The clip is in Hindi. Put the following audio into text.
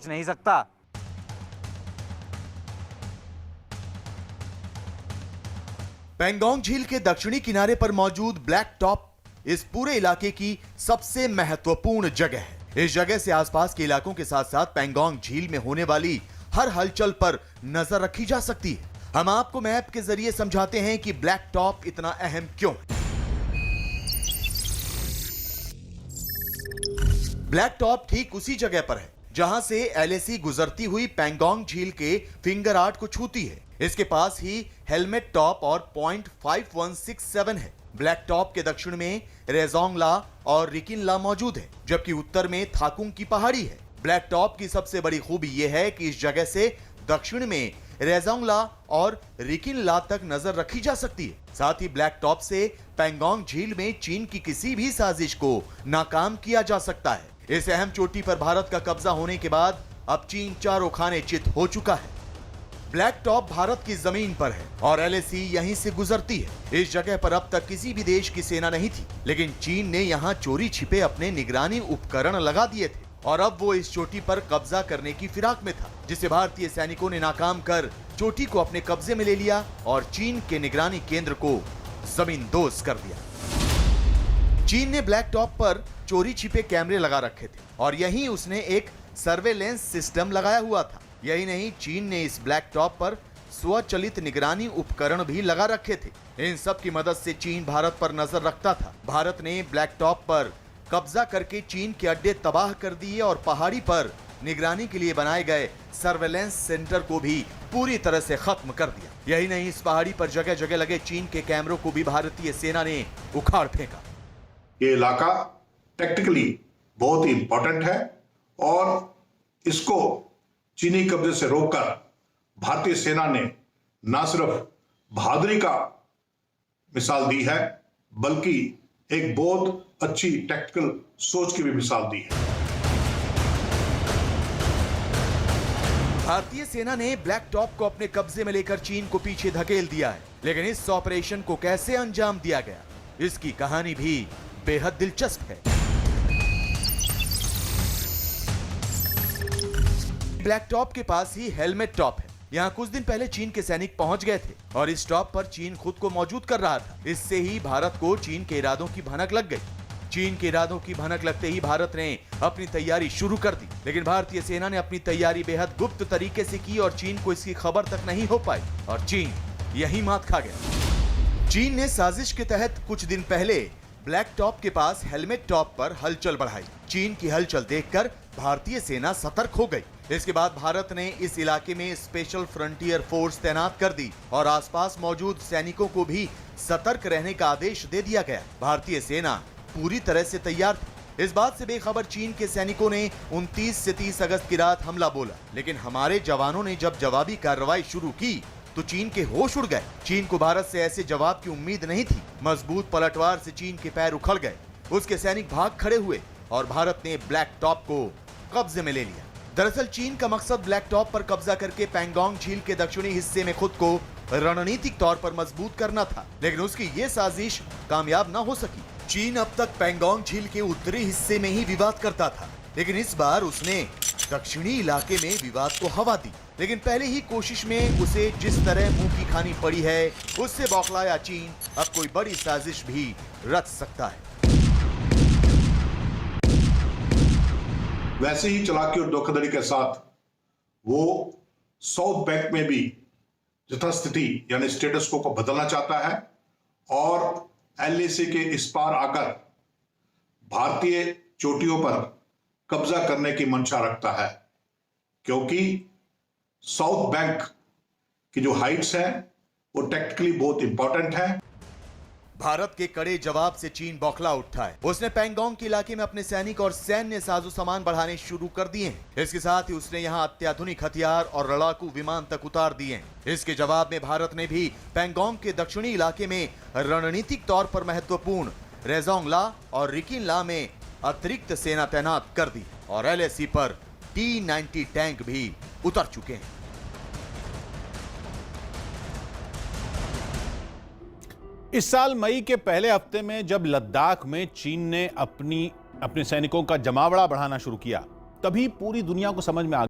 नहीं सकता। पैंगोंग झील के दक्षिणी किनारे पर मौजूद ब्लैक टॉप इस पूरे इलाके की सबसे महत्वपूर्ण जगह है। इस जगह से आसपास के इलाकों के साथ साथ पैंगोंग झील में होने वाली हर हलचल पर नजर रखी जा सकती है। हम आपको मैप के जरिए समझाते हैं कि ब्लैक टॉप इतना अहम क्यों है। ब्लैक टॉप ठीक उसी जगह पर है जहां से एलएसी गुजरती हुई पैंगोंग झील के फिंगर आर्ट को छूती है। इसके पास ही हेलमेट टॉप और पॉइंट 5167 है। ब्लैक टॉप के दक्षिण में रेजोंगला और रिकिनला मौजूद है, जबकि उत्तर में थाकुंग की पहाड़ी है। ब्लैक टॉप की सबसे बड़ी खूबी यह है कि इस जगह से दक्षिण में रेजोंगला और रिकिनला तक नजर रखी जा सकती है। साथ ही ब्लैक टॉप से पैंगोंग झील में चीन की किसी भी साजिश को नाकाम किया जा सकता है। इस अहम चोटी पर भारत का कब्जा होने के बाद अब चीन चारों खाने चित हो चुका है। ब्लैक टॉप भारत की जमीन पर है और एलएसी यहीं से गुजरती है। इस जगह पर अब तक किसी भी देश की सेना नहीं थी, लेकिन चीन ने यहाँ चोरी छिपे अपने निगरानी उपकरण लगा दिए थे और अब वो इस चोटी पर कब्जा करने की फिराक में था, जिसे भारतीय सैनिकों ने नाकाम कर चोटी को अपने कब्जे में ले लिया और चीन के निगरानी केंद्र को जमींदोज कर दिया। चीन ने ब्लैक टॉप पर चोरी छिपे कैमरे लगा रखे थे और यहीं उसने एक सर्वेलेंस सिस्टम लगाया हुआ था। यही नहीं, चीन ने इस ब्लैक टॉप पर स्वचालित निगरानी उपकरण भी लगा रखे थे। इन सब की मदद से चीन भारत पर नजर रखता था। भारत ने ब्लैक टॉप पर कब्जा करके चीन के अड्डे तबाह कर दिए और पहाड़ी पर निगरानी के लिए बनाए गए सर्वेलेंस सेंटर को भी पूरी तरह से खत्म कर दिया। यही नहीं, इस पहाड़ी पर जगह जगह लगे चीन के कैमरों को भी भारतीय सेना ने उखाड़ फेंका। ये इलाका टेक्निकली बहुत ही इंपॉर्टेंट है और इसको चीनी कब्जे से रोककर भारतीय सेना ने न सिर्फ बहादुरी का मिसाल दी है, बल्कि एक बहुत अच्छी टेक्निकल सोच की भी मिसाल दी है। भारतीय सेना ने ब्लैक टॉप को अपने कब्जे में लेकर चीन को पीछे धकेल दिया है, लेकिन इस ऑपरेशन को कैसे अंजाम दिया गया, इसकी कहानी भी बेहद दिलचस्प है। ब्लैक टॉप के पास ही हेलमेट टॉप है। यहाँ कुछ दिन पहले चीन के सैनिक पहुंच गए थे और इस टॉप पर चीन खुद को मौजूद कर रहा था। इससे ही भारत को चीन के इरादों की भनक लग गई। चीन के इरादों की भनक लगते ही भारत ने अपनी तैयारी शुरू कर दी, लेकिन भारतीय सेना ने अपनी तैयारी बेहद गुप्त तरीके से की और चीन को इसकी खबर तक नहीं हो पाई और चीन यही मात खा गया। चीन ने साजिश के तहत कुछ दिन पहले ब्लैक टॉप के पास हेलमेट टॉप पर हलचल बढ़ाई। चीन की हलचल देखकर भारतीय सेना सतर्क हो गई। इसके बाद भारत ने इस इलाके में स्पेशल फ्रंटियर फोर्स तैनात कर दी और आसपास मौजूद सैनिकों को भी सतर्क रहने का आदेश दे दिया गया। भारतीय सेना पूरी तरह से तैयार थी। इस बात से बेखबर चीन के सैनिकों ने 29 से 30 अगस्त की रात हमला बोला, लेकिन हमारे जवानों ने जब जवाबी कार्रवाई शुरू की तो चीन के होश उड़ गए। चीन को भारत से ऐसे जवाब की उम्मीद नहीं थी। मजबूत पलटवार से चीन के पैर उखड़ गए। उसके सैनिक भाग खड़े हुए और भारत ने ब्लैक टॉप को कब्जे में ले लिया। दरअसल चीन का मकसद ब्लैक टॉप पर कब्जा करके पैंगोंग झील के दक्षिणी हिस्से में खुद को रणनीतिक तौर पर मजबूत करना था, लेकिन उसकी ये साजिश कामयाब न हो सकी। चीन अब तक पैंगोंग झील के उत्तरी हिस्से में ही विवाद करता था, लेकिन इस बार उसने दक्षिणी इलाके में विवाद को हवा दी। लेकिन पहले ही कोशिश में उसे जिस तरह मुंह की खानी पड़ी है, उससे बौखलाया चीन अब कोई बड़ी साजिश भी रच सकता है। वैसे ही चालाकी और धोखाधड़ी के साथ वो साउथ बैंक में भी यथास्थिति यानी स्टेटस को बदलना चाहता है और एलएसी के इस पार आकर भारतीय चोटियों पर कब्जा करने की मंशा रखता है, क्योंकि साउथ बैंक की जो हाइट्स है वो टेक्निकली बहुत इंपॉर्टेंट है। भारत के कड़े जवाब से चीन बौखला उठा है। उसने पैंगोंग के इलाके में अपने सैनिक और सैन्य साजो सामान बढ़ाने शुरू कर दिए हैं। इसके साथ ही उसने यहाँ अत्याधुनिक हथियार और लड़ाकू विमान तक उतार दिए हैं। इसके जवाब में भारत ने भी पैंगोंग के दक्षिणी इलाके में रणनीतिक तौर पर महत्वपूर्ण रेजोंगला और रिकिनला में अतिरिक्त सेना तैनात कर दी और एलएसी पर T-90 टैंक भी उतर चुके हैं। इस साल मई के पहले हफ्ते में जब लद्दाख में चीन ने अपने सैनिकों का जमावड़ा बढ़ाना शुरू किया, तभी पूरी दुनिया को समझ में आ